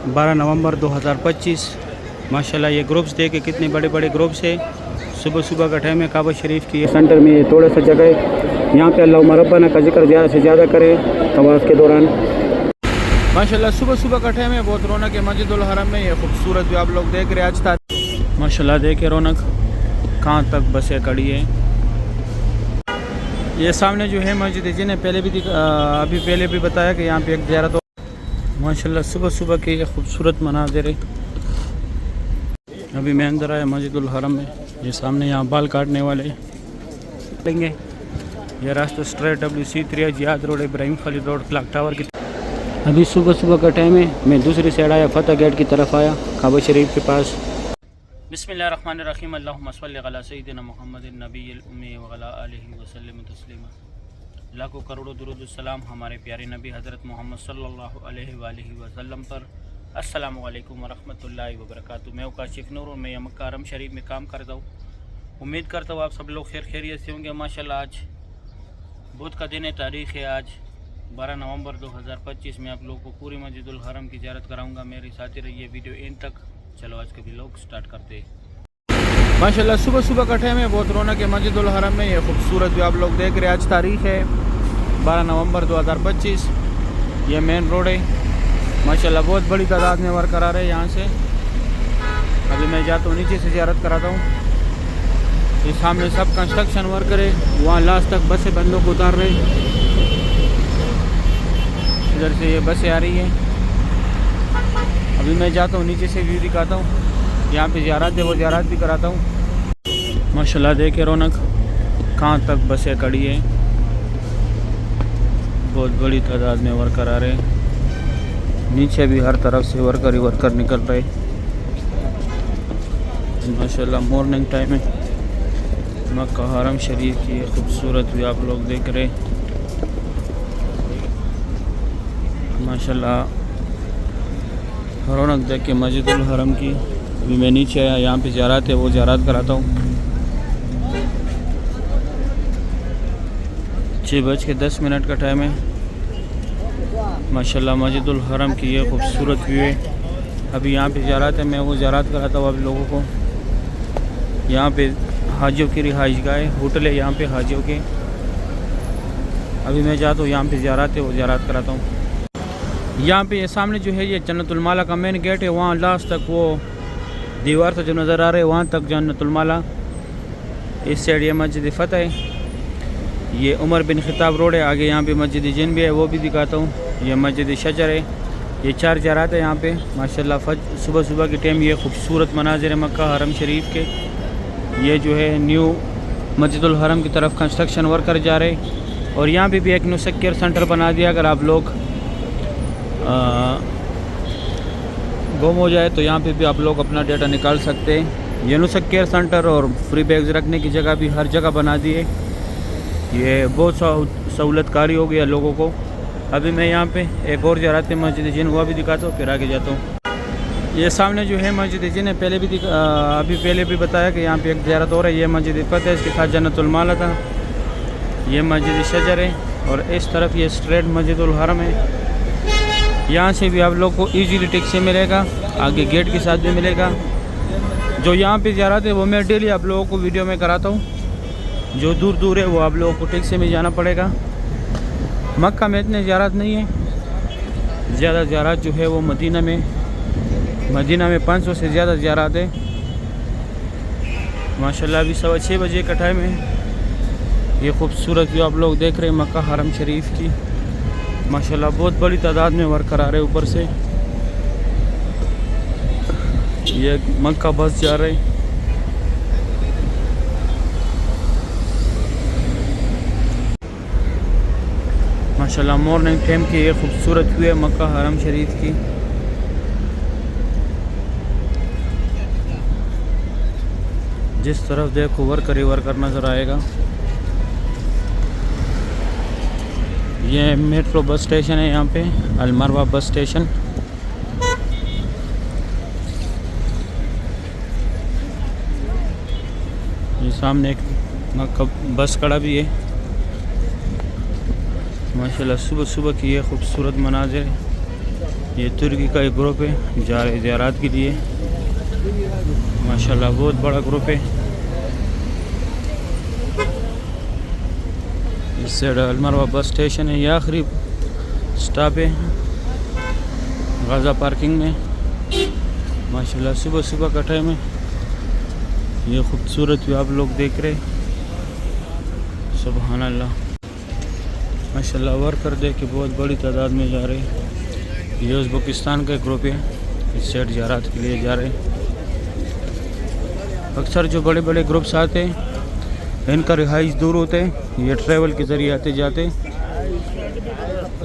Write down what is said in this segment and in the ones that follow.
12 नवंबर 2025। माशाल्लाह ये ग्रुप्स देखे कितने बड़े बड़े ग्रुप्स है। सुबह सुबह का टाइम है। काबा शरीफ की सेंटर में थोड़ा सा जगह है, यहाँ पे अल्लाह रब्बाना का जिक्र ज़्यादा से ज़्यादा करें तवाफ़ के दौरान। माशाल्लाह सुबह सुबह का टाइम है, बहुत रौनक है मस्जिदुल हरम में। ये खूबसूरत भी आप लोग देख रहे हैं आज तक। माशाल्लाह देखे रौनक कहाँ तक बसें खड़ी है। ये सामने जो है मस्जिद है, जिन्हें अभी पहले भी बताया कि यहाँ पे एक ज़ियारत। माशाल्लाह सुबह सुबह के ये खूबसूरत मनाज़िर है। अभी मैं अंदर आया मस्जिदुल हरम में। ये सामने यहाँ बाल काटने वाले लेंगे। ये रास्ता straight WC3 Ziyad road, Ibrahim Khalil road, clock tower की। अभी सुबह सुबह का टाइम है। मैं दूसरी साइड आया, फतेह गेट की तरफ आया, काबा शरीफ के पास। बिस्मिल्लाहिर्रहमानिर्रहीम। अल्लाहुम्मा सल्लि अला सय्यिदिना मुहम्मदिन नबिय्यिल उम्मी व अला आलिहि व सल्लिम तस्लीमा। लाखों करोड़ों दुरूद सलाम हमारे प्यारे नबी हज़रत मोहम्मद सल्लल्लाहु अलैहि वसल्लम पर। अस्सलामु अलैकुम व रहमतुल्लाहि व बरकातुहू। मैं काशिफ नूर और मैं मक्का हरम शरीफ में काम करता हूँ। उम्मीद करता हूँ आप सब लोग खैरियत से होंगे। माशाल्लाह आज बुध का दिन है, तारीख़ है आज 12 नवंबर 2025 में आप लोगों को पूरी मस्जिदुल हरम की ज़ियारत कराऊंगा। मेरे साथ ही रहिए वीडियो एंड तक। चलो आज के भी लोग स्टार्ट करते हैं। माशाल्लाह सुबह सुबह का टाइम है, बहुत रौनक है मस्जिदुल हरम में। ये खूबसूरत भी आप लोग देख रहे हैं। आज तारीख़ है 12 नवंबर 2025। ये मेन रोड है। माशाल्लाह बहुत बड़ी तादाद में वर्कर आ रहे हैं यहाँ से। अभी मैं जाता हूँ नीचे से ज़ियारत कराता हूँ। ये सामने सब कंस्ट्रक्शन वर्कर है, वहाँ लास्ट तक बसें बंदों को उतार रहे। इधर से ये बसें आ रही है। अभी मैं जाता हूँ नीचे से व्यू दिखाता हूँ। यहाँ पे ज़ियारत है, वो ज़ियारत भी कराता हूँ। माशाल्लाह देखे रौनक कहाँ तक बसें खड़ी है। बहुत बड़ी तादाद में वर्कर आ रहे हैं। नीचे भी हर तरफ से वर्कर ही वर्कर निकल रहे। माशाल्लाह मॉर्निंग टाइम है। मक्का हरम शरीफ की खूबसूरत भी आप लोग देख रहे। माशाल्लाह रौनक देख के मस्जिदुल हरम की। अभी मैं नीचे आया, यहाँ पे ज़ियारत है, वो ज़ियारत कराता हूँ। 6:10 का टाइम है। माशाल्लाह मस्जिदुल हरम की ये खूबसूरत व्यू है। अभी यहाँ पे ज़ियारत है, मैं वो ज़ियारत कराता हूँ आप लोगों को। यहाँ पे हाजियों की रिहाइशगाह है, होटल है यहाँ पे हाजियों के। अभी मैं जाता हूँ, यहाँ पे ज़ियारत है, वो ज़ियारत कराता हूँ। यहाँ पे ये सामने जो है ये जन्नतुल माला का मेन गेट है। वहाँ लास्ट तक वो दीवार से जो नज़र आ रहे हैं वहाँ तक जन्नतुल माला। इस साइड ये मस्जिद फतेह है। ये उमर बिन खिताब रोड है। आगे यहाँ पे मस्जिद जिन भी है, वो भी दिखाता हूँ। ये मस्जिद शजर है। ये 4 ज़ियारत है यहाँ पे। माशाल्लाह सुबह सुबह के टाइम ये खूबसूरत मनाजिर है मक्का हरम शरीफ के। ये जो है न्यू मस्जिदुल हरम की तरफ कंस्ट्रक्शन वर्कर जा रहे। और यहाँ पे भी एक नुसक केयर सेंटर बना दिया। अगर आप लोग गुम हो जाए तो यहाँ पे भी आप लोग अपना डेटा निकाल सकते हैं। ये नुसक केयर सेंटर और फ्री बैग्स रखने की जगह भी हर जगह बना दिए। ये बहुत सहूलतकारी हो गया लोगों को। अभी मैं यहाँ पे एक और ज़ियारत है मस्जिद जिन, वो भी दिखाता हूँ, फिर आगे जाता हूँ। ये सामने जो है मस्जिद जिन है, अभी पहले भी बताया कि यहाँ पे एक ज़ियारत हो रही है। ये मस्जिद फतेह, इसके साथ जन्नतुल माला था। ये मस्जिद शजर है और इस तरफ ये स्ट्रेट मस्जिदुल हरम है। यहाँ से भी आप लोग को इजीली टैक्सी मिलेगा, आगे गेट के साथ भी मिलेगा। जो यहाँ पे ज़ियारत है वो मैं डेली आप लोगों को वीडियो में कराता हूँ। जो दूर दूर है वो आप लोगों को टैक्सी में जाना पड़ेगा। मक्का में इतने ज़ियारत नहीं है। ज़्यादा ज़ियारत जो है वो मदीना में 500 से ज़्यादा ज़ियारत है। माशाल्लाह अभी 6:15 बजे का टाइम है। ये खूबसूरत जो आप लोग देख रहे हैं मक्का हरम शरीफ की। माशाल्लाह बहुत बड़ी तादाद में वर्कर आ रहे ऊपर से। ये मक्का बस जा रहे। माशाल्लाह मॉर्निंग टाइम की ये खूबसूरत व्यू है मक्का हरम शरीफ की। जिस तरफ देखो वर्कर ही वर्कर नज़र आएगा। ये मेट्रो बस स्टेशन है यहाँ पे, अलमरवा बस स्टेशन। ये सामने एक मक्का बस खड़ा भी है। माशाल्लाह सुबह सुबह की ये खूबसूरत मनाज़िर है। ये तुर्की का एक ग्रुप है जा रहे ज़ियारत के लिए। माशाल्लाह बहुत बड़ा ग्रुप है। इस साइड अलमरवा बस स्टेशन है, ये आखिरी स्टॉप है गाज़ा पार्किंग में। माशाल्लाह सुबह सुबह का टाइम है। ये खूबसूरत व्यू आप लोग देख रहे, सुभान अल्लाह। माशाल्लाह वर्कर देख के बहुत बड़ी तादाद में जा रहे हैं। ये उज़्बेकिस्तान का ग्रुप है, इस साइड ज़ियारत के लिए जा रहे हैं। अक्सर जो बड़े बड़े ग्रुप्स आते हैं इनका रिहाइश दूर होते हैं, ये ट्रैवल के ज़रिए आते जाते।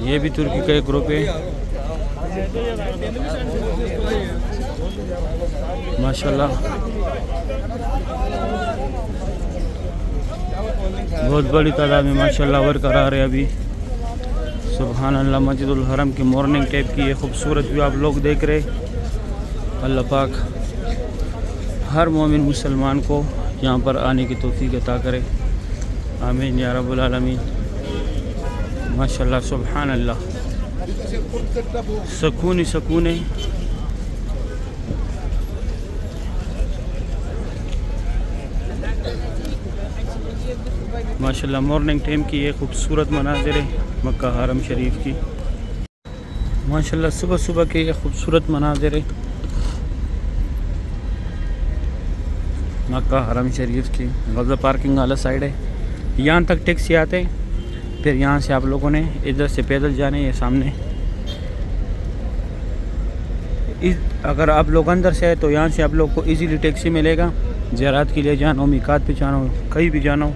ये भी तुर्की का एक ग्रुप है। माशाल्लाह बहुत बड़ी तादाद में माशाल्लाह वर्कर आ रहे हैं अभी, सुभान अल्लाह। मस्जिदुल हरम की मॉर्निंग टाइप की ये खूबसूरत व्यू आप लोग देख रहे। अल्लाह पाक हर मोमिन मुसलमान को यहाँ पर आने की तौफीक अता करे, आमीन या रब्बुल आलमीन। माशाल्लाह सुभान अल्लाह, सुकून ही सुकून है। माशाल्लाह मॉर्निंग टाइम की ये खूबसूरत मनाज़िर है मक्का हरम शरीफ की। माशाल्लाह सुबह सुबह के ये खूबसूरत मनाज़िर है मक्का हरम शरीफ की। गाज़ा पार्किंग वाला साइड है, यहाँ तक टैक्सी आते हैं, फिर यहाँ से आप लोगों ने इधर से पैदल जाने। ये सामने अगर आप लोग अंदर से आए तो यहाँ से आप लोग को इजीली टैक्सी मिलेगा, ज़ियारत के लिए जाना हो, मीकात पे जाना हो, कहीं भी जाना हो।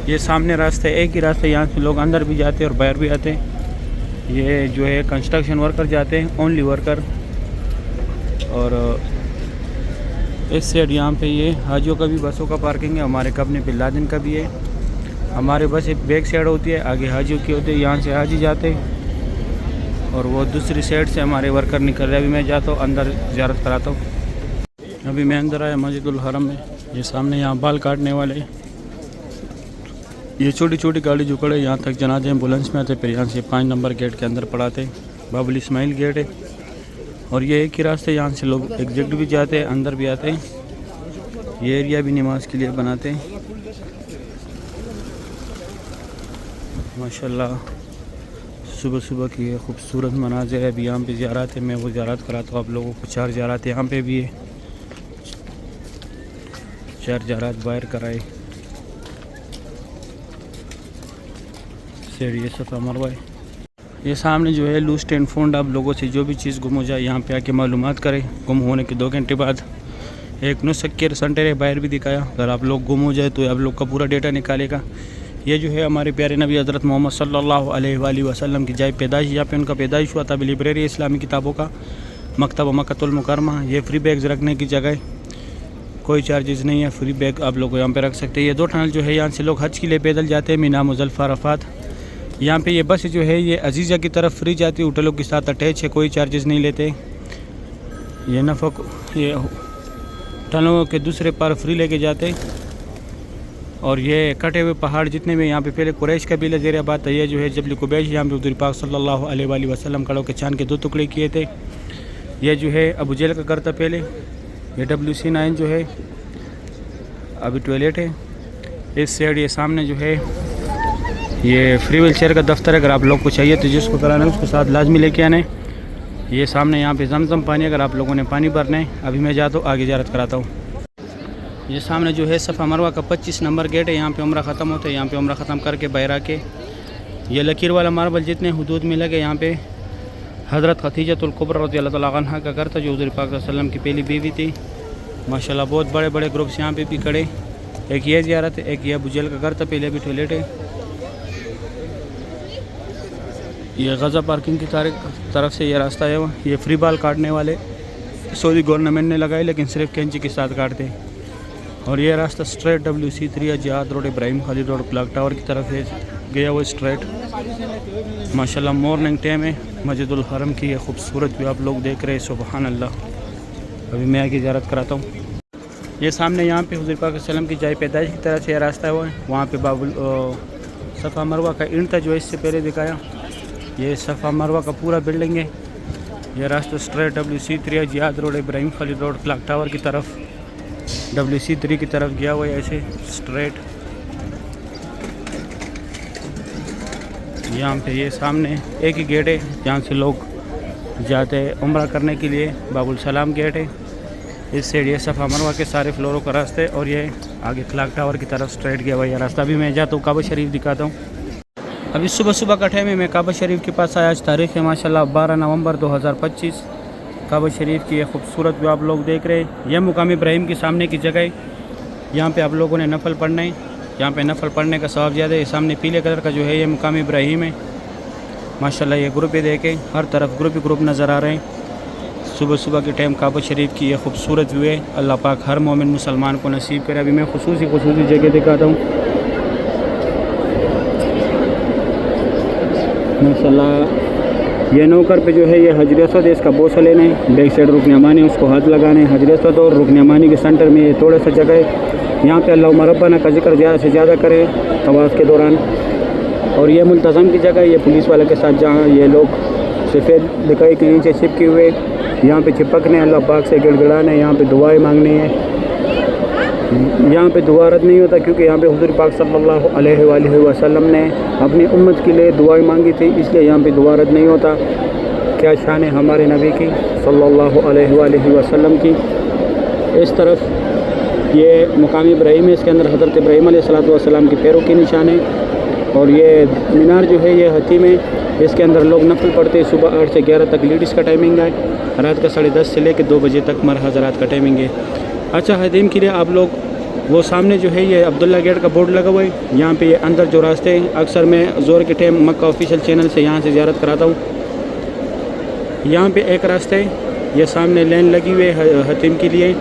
ये सामने रास्ता है, एक ही रास्ता, यहाँ से लोग अंदर भी जाते हैं और बाहर भी आते हैं। ये जो है कंस्ट्रक्शन वर्कर जाते हैं, ओनली वर्कर। और इस साइड यहाँ पे ये हाजियों का भी बसों का पार्किंग है, हमारे अपने बिन लादेन का भी है। हमारे बस एक बैक साइड होती है, आगे हाजियों की होती है, यहाँ से हाजी जाते हैं और वो दूसरी साइड से हमारे वर्कर निकल रहे। अभी मैं जाता हूँ अंदर, ज़ियारत कराता हूँ। अभी मैं अंदर आया मस्जिदुल हरम में। ये सामने यहाँ बाल काटने वाले, ये छोटी छोटी गाड़ी जो खड़े यहाँ तक जनाजे एम्बुलेंस में आते, फिर यहाँ से 5 नंबर गेट के अंदर पड़ाते। बाबुल इस्माइल गेट है और ये एक ही रास्ते, यहाँ से लोग एग्जिट भी जाते हैं, अंदर भी आते हैं। ये एरिया भी नमाज के लिए बनाते हैं। माशाल्लाह सुबह सुबह की ये खूबसूरत मनाज़िर है। अभी यहाँ पे ज़ियारत है, मैं वो ज़ियारत कराता हूँ आप लोगों को। 4 ज़ियारत यहाँ पे भी है, 4 ज़ियारत बाहर कराए। ये सफ़ा मरवा है। ये सामने जो है लूस्ट एंड फाउंड, आप लोगों से जो भी चीज़ गुम हो जाए यहाँ पे आके मालूमात करें। गुम होने के 2 घंटे बाद एक नुस्खा सेंटर है, बाहर भी दिखाया। अगर आप लोग गुम हो जाए तो आप लोग का पूरा डेटा निकालेगा। ये जो है हमारे प्यारे नबी हज़रत मोहम्मद सल्लल्लाहु अलैहि वसल्लम की जाए पैदाइश, यहाँ पे उनका पैदाइश हुआ था। लाइब्रेरी इस्लामी किताबों का मकतबा मक्कातुल मुकर्रमा। ये फ्री बैग्स रखने की जगह, कोई चार्जेस नहीं है, फ्री बैग आप लोग यहाँ पे रख सकते हैं। ये 2 टनल जो है यहाँ से लोग हज के लिए पैदल जाते हैं, मीना मुज़ल्फ़ा अरफ़ात। यहाँ पे ये बस जो है ये अजीज़ा की तरफ फ्री जाती है, होटलों के साथ अटैच है, कोई चार्जेस नहीं लेते। ये नफ़क ये टनलों के दूसरे पार फ्री लेके जाते। और ये कटे हुए पहाड़ जितने में यहाँ पे पहले कुरैश का भी ज़ेर बात है। ये जो है जबल कुबैश, यहाँ पे हुज़ूर पाक सल्लल्लाहु अलैहि वसल्लम खड़ों के चांद के 2 टुकड़े किए थे। ये जो है अबू जहल का घर था पहले। ये WC9 जो है अभी टॉयलेट है। इस साइड ये सामने जो है ये फ्री व्हील चेयर का दफ्तर है। अगर आप लोग को चाहिए तो जिसको कराना है उसके साथ लाजमी लेके आने। ये सामने यहाँ पे जमजम पानी, अगर आप लोगों ने पानी भरना है। अभी मैं जाता हूँ आगे ज़ियारत कराता हूँ। ये सामने जो है सफ़ा मरवा का 25 नंबर गेट है, यहाँ पे उम्रा ख़त्म होता है। यहाँ पे उम्रा ख़त्म करके बाहर आके ये लकीर वाला मार्बल जितने हुदूद में लगे, यहाँ पे हज़रत खदीजतुल कुबरा रज़ियल्लाहु तआला अन्हा का घर था, जो हुज़ूर पाक सल्लल्लाहु अलैहि वसल्लम की पहली बीवी थी। माशाल्लाह बहुत बड़े बड़े ग्रुप्स यहाँ पे भी खड़े। एक ये ज़ियारत है, एक ये अबू जहल का घर था पहले, अभी टॉयलेट है। ये गाज़ा पार्किंग की तरफ से ये रास्ता है। ये फ्री बाल काटने वाले सऊदी गवर्नमेंट ने लगाए, लेकिन सिर्फ कैंची के साथ काटते हैं। और ये रास्ता स्ट्रेट WC3 जिहाद road, Ibrahim Khalid road, clock tower की तरफ है गया वो स्ट्रेट। माशाल्लाह मॉर्निंग टाइम है। मस्जिदुल हरम की ये खूबसूरत भी आप लोग देख रहे हैं, सुभान अल्लाह। अभी मैं आगे ज़ियारत कराता हूँ। ये सामने यहाँ पे हुज़ूर पाक सल्लल्लाहु अलैहि वसल्लम की जाए पैदाइश की तरफ से ये रास्ता है वो है। वहाँ पे बाबुल सफ़ा मरवा का इंट था जो इससे पहले दिखाया। ये सफ़ा मरवा का पूरा बिल्डिंग है। ये रास्ता straight WC3 Ziyad road Ibrahim Khalid road clock tower की तरफ WC3 की तरफ गया हुआ है ऐसे स्ट्रेट। यहाँ पे ये सामने एक ही गेट है जहाँ से लोग जाते हैं उम्रा करने के लिए, बाबुल सलाम गेट है। इस साइड ये सफ़ा मरवा के सारे फ्लोरों का रास्ते और ये आगे क्लॉक टावर की तरफ स्ट्रेट गया हुआ ये रास्ता। अभी मैं जाता हूँ काबा शरीफ दिखाता हूँ। अभी सुबह सुबह का टाइम है, मैं काबा शरीफ के पास आया। आज तारीख़ है माशाल्लाह 12 नवंबर 2025। काबा शरीफ की ये खूबसूरत व्यू आप लोग देख रहे हैं। यह मुकाम इब्राहिम के सामने की जगह है। यहाँ पे आप लोगों ने नफल पढ़ना है। यहाँ पे नफल पढ़ने का सवाब ज़्यादा है। सामने पीले कलर का जो है ये मुकाम इब्राहिम है माशाल्लाह। ये ग्रुप देखें, हर तरफ ग्रुप ही ग्रुप नज़र आ रहे हैं। सुबह सुबह के टाइम काबा शरीफ की ये खूबसूरत व्यू है। अल्लाह पाक हर मोमिन मुसलमान को नसीब करे। अभी मैं खुसूसी जगह दिखाता हूँ माशाल्लाह। ये नौकर पे जो है ये हजर असवद है, इसका बोसा लेना है। बैक साइड रुकन यमानी उसको हाथ लगाना है। हजर असवद और रुकन यमानी के सेंटर में ये थोड़ा सा जगह है। यहाँ पे अल्लाह रब्बाना का जिक्र ज़्यादा से ज़्यादा करे तवाफ़ के दौरान। और ये मुल्तज़म की जगह है, ये पुलिस वाले के साथ जहाँ ये लोग सफ़ेद लिखाई के नीचे चिपके हुए यहाँ पे चिपकने, अल्लाह पाक से गिड़गिड़ाना है। यहाँ पे दुआएं मांगनी है। यहाँ पे दुआ रद्द नहीं होता क्योंकि यहाँ पे हुज़ूर पाक सल्लल्लाहु अलैहि वसल्लम ने अपनी उम्मत के लिए दुआएं मांगी थी, इसलिए यहाँ पे दुआ रद्द नहीं होता। क्या शान है हमारे नबी की सल्लल्लाहु अलैहि वसल्लम की। इस तरफ ये मुकाम इब्राहिम है, इसके अंदर हज़रत इब्राहिम अलैहिस्सलाम के पैरों के निशान है। और ये मीनार जो है ये हतीम है, इसके अंदर लोग नफल पढ़ते हैं। सुबह 8 से 11 तक लेडीज़ का टाइमिंग है, रात का 10:30 से लेकर 2 बजे तक मर हज़रात का टाइमिंग है। अच्छा हतीम के लिए आप लोग वो सामने जो है ये अब्दुल्ला गेट का बोर्ड लगा हुआ है। यहाँ पे ये अंदर जो रास्ते हैं अक्सर मैं ज़ोर के टाइम मक्का ऑफिशियल चैनल से यहाँ से ज़ियारत कराता हूँ। यहाँ पे एक रास्ते ये सामने लाइन लगी हुई है हतीम के लिए,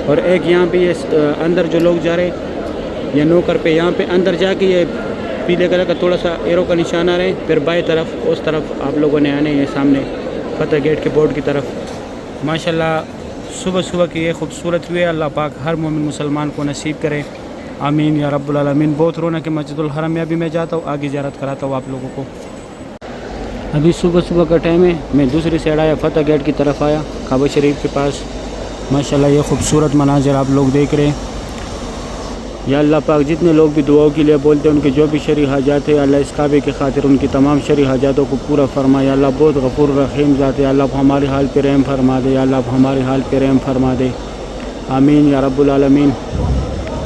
और एक यहाँ पे ये अंदर जो लोग जा रहे हैं ये नौकर पे यहाँ पे अंदर जाके ये पीले कलर का थोड़ा सा एरो का निशान आ रहा है। फिर बाएं तरफ उस तरफ आप लोगों ने आने ये सामने फतेह गेट के बोर्ड की तरफ। माशाल्लाह सुबह सुबह की ये खूबसूरत हुई है। अल्लाह पाक हर मोमिन मुसलमान को नसीब करे, आमीन या रब्बुल आलमीन। बहुत रौनक है मस्जिदुल हरम में। अभी मैं जाता हूँ आगे ज़ियारत कराता हूँ आप लोगों को। अभी सुबह सुबह का टाइम है, मैं दूसरी साइड आया, फतेह गेट की तरफ आया काबा शरीफ के पास। माशाल्लाह ये खूबसूरत मनाज़र आप लोग देख रहे हैं। या अल्लाह पाक जितने लोग भी दुआओं के लिए बोलते हैं उनके जो भी शरई हाजात है अल्लाह इस काबे के खातिर उनकी तमाम शरई हाजातों को पूरा फरमाए। अल्लाह बहुत गफूर रहीम ज़ात है। अल्लाह हमारे हाल पे रहम फरमा दे। अल्लाह हमारे हाल पे रहम फरमा दे, आमीन या रब्बुल आलमीन।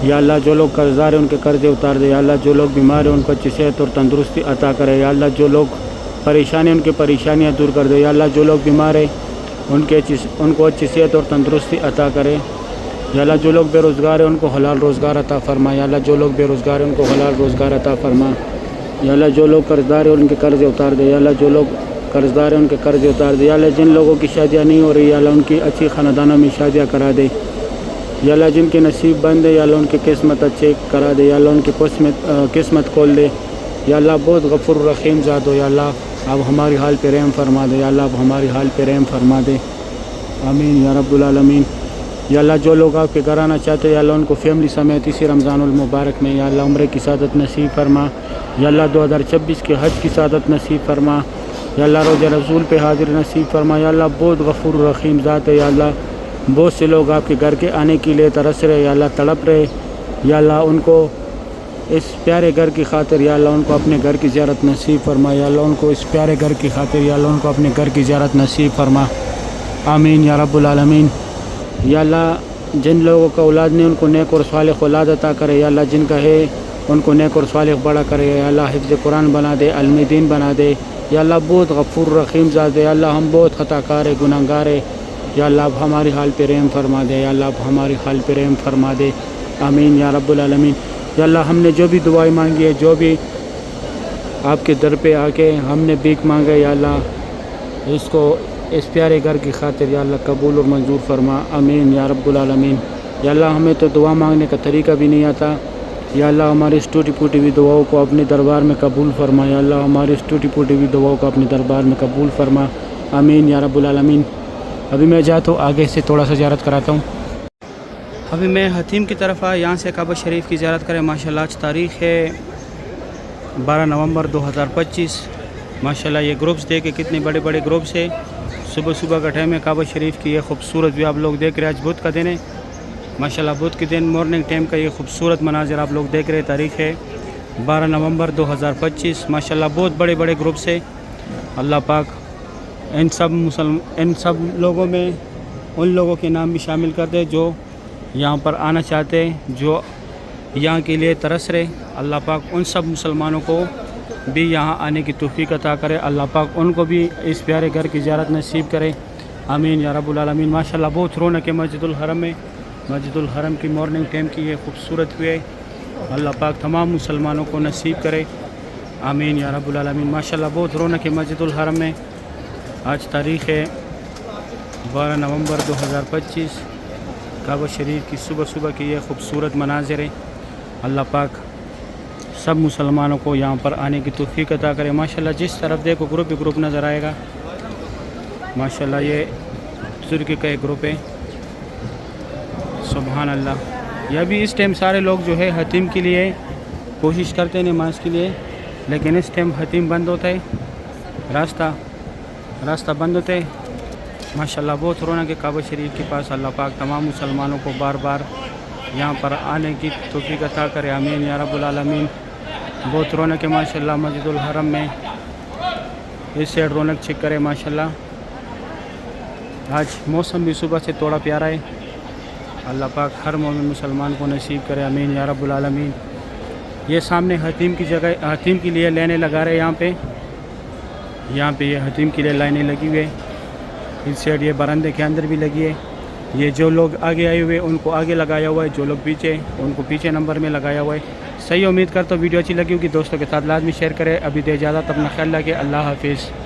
या अल्लाह जो लोग कर्ज़दार हैं उनके कर्ज़े उतार दे। या अल्लाह जो लोग बीमार हैं उनको अच्छी सेहत और तंदुरुस्ती अता करे। या अल्लाह जो लोग परेशान हैं उनकी परेशानियाँ दूर कर दे। या अल्लाह जो लोग बीमार हैं उनको अच्छी सेहत और तंदुरुस्ती अता करे। या अल्लाह जो लोग बेरोज़गार हैं उनको हलाल रोज़गार अता फरमा। या अल्लाह जो लोग बेरोज़गार हैं उनको हलाल रोज़गार अता फरमा। या अल्लाह जो लोग कर्ज़दार हैं उनके कर्ज़े उतार दे। या अल्लाह जो लोग कर्ज़दार हैं उनके कर्ज़े उतार दे। या अल्लाह जिन लोगों की शादियाँ नहीं हो रही या अल्लाह उनकी अच्छी ख़ानदानों में शादियाँ करा दे। या अल्लाह जिनके नसीब बंद है या अल्लाह उनकी किस्मत अच्छे करा दे। या अल्लाह उनकी किस्मत खोल दे। या अल्लाह बहुत गफूर रहीम ज़ात हो। या अल्लाह आप हमारी हाल पे रहम फरमा दे। या अल्लाह आप हमारी हाल पे रहम फरमा दे, आमीन या रब्बुल आलमीन। या अल्लाह जो लोग आपके घर आना चाहते हैं या अल्लाह उनको फैमिली समेत इसी रमज़ानुल मुबारक में या अल्लाह उम्रे की सादत नसीब फरमा। या अल्लाह 2026 के हज की सादत नसीब फरमा। या अल्लाह रोज़ रसूल पे हाजिर नसीब फरमा। या अल्लाह बहुत गफूर रहीम ज़ात है। या अल्लाह बहुत से लोग आपके घर के आने के लिए तरस रहे या अल्लाह तड़प रहे। या अल्लाह उनको इस प्यारे घर की खातिर या अल्लाह उनको अपने घर की ज़ियारत नसीब फरमा। या अल्लाह उनको इस प्यारे घर की खातिर या अल्लाह उनको अपने घर की ज़ियारत नसीब फरमा, आमीन या रब्बुल आलमीन। या अल्लाह जिन लोगों का औलाद नहीं उनको नेक और सालिह औलाद अता करे। या अल्लाह जिनका है उनको नेक और सालिह बड़ा करे। या अल्लाह हिफ्ज़ कुरान बना दे, इल्म दीन बना दे। या अल्लाह बहुत गफूर रहीम ज़ात है। या अल्लाह हम बहुत ख़ताकार है, गुनहगार है। या अल्लाह आप हमारी हाल पे रहम फरमा दे। या अल्लाह आप हमारी हाल पे रहम फरमा दे, आमीन या रब्बुल आलमीन। या अल्लाह हमने जो भी दुआएं मांगी है, जो भी आपके दर पे आके हमने भीख मांगे, या अल्लाह इसको इस प्यारे घर की खातिर या अल्लाह कबूल और मंजूर फरमा, आमीन या रब्बुल आलमीन। या अल्लाह हमें तो दुआ मांगने का तरीका भी नहीं आता। या अल्लाह हमारी इस टूटी फूटी हुई दुआओं को अपने दरबार में कबूल फरमा। या अल्लाह हमारी इस टूटी फूटी हुई दुआओं को अपने दरबार में कबूल फरमा, आमीन या रब्बुल आलमीन। अभी मैं जाता हूँ आगे से थोड़ा सा ज़ियारत कराता हूँ। अभी मैं हतीम की तरफ आया, यहाँ से काबा शरीफ की ज़ियारत करें। माशाल्लाह आज तारीख़ है 12 नवंबर 2025। माशाल्लाह ये ग्रुप्स देखे कितने बड़े बड़े ग्रुप्स है। सुबह सुबह का टाइम है। काबा शरीफ की ये खूबसूरत भी आप लोग देख रहे हैं। आज बुध का दिन है माशाल्लाह। बुध के दिन मॉर्निंग टाइम का ये खूबसूरत मनाजिर आप लोग देख रहे हैं। तारीख़ है 12 नवंबर 2025। माशाल्लाह बहुत बड़े बड़े ग्रुप्स है। अल्लाह पाक इन सब लोगों में उन लोगों के नाम भी शामिल कर दे जो यहाँ पर आना चाहते हैं, जो यहाँ के लिए तरस रहे। अल्लाह पाक उन सब मुसलमानों को भी यहाँ आने की तौफीक अता करे। अल्लाह पाक उनको भी इस प्यारे घर की ज़ियारत नसीब करे। आमीन या रब्बुल आलमीन। माशाल्लाह बहुत रौनक है मस्जिदुल हरम में। मस्जिदुल हरम की मॉर्निंग टाइम की ये खूबसूरत हुई है। अल्लाह पाक तमाम मुसलमानों को नसीब करे। आमीन या रब्बुल आलमीन। माशाल्लाह बहुत रौनक है मस्जिदुल हरम में। आज तारीख़ है 12 नवंबर 2025। काबा शरीफ की सुबह सुबह की ये खूबसूरत मनाजिर है। अल्लाह पाक सब मुसलमानों को यहाँ पर आने की तौफीक अता करे। माशाल्लाह जिस तरफ देखो ग्रुप ही ग्रुप नज़र आएगा। माशाल्लाह ये तुर्की का एक ग्रुप है। सुभान अल्लाह। यह भी इस टाइम सारे लोग जो है हतीम के लिए कोशिश करते हैं नमाज के लिए, लेकिन इस टाइम हतीम बंद होता है। रास्ता बंद होता है। माशाल्लाह बहुत रौनक है काबा शरीफ के पास। अल्लाह पाक तमाम मुसलमानों को बार बार यहाँ पर आने की तौफीक अता करे। आमीन या रब्बुल आलमीन। बहुत रौनक है माशाल्लाह मस्जिदुल हरम में। इस साइड रौनक चेक करे माशाल्लाह। आज मौसम भी सुबह से थोड़ा प्यारा है। अल्लाह पाक हर मोमिन मुसलमान को नसीब करे। आमीन या रब्बुल आलमीन। ये सामने हतीम की जगह हतीम के लिए लाइनें लगा रहे हैं। यहाँ पे ये हतीम के लिए लाइनें लगी हुई है। इस साइड ये बरामदे के अंदर भी लगी है। ये जो लोग आगे आए हुए उनको आगे लगाया हुआ है, जो लोग पीछे उनको पीछे नंबर में लगाया हुआ है। सही उम्मीद करता हूँ वीडियो अच्छी लगी होगी। दोस्तों के साथ लाजमी शेयर करें। अभी दे इजाज़त, अपना ख्याल रखें। अल्लाह हाफिज़।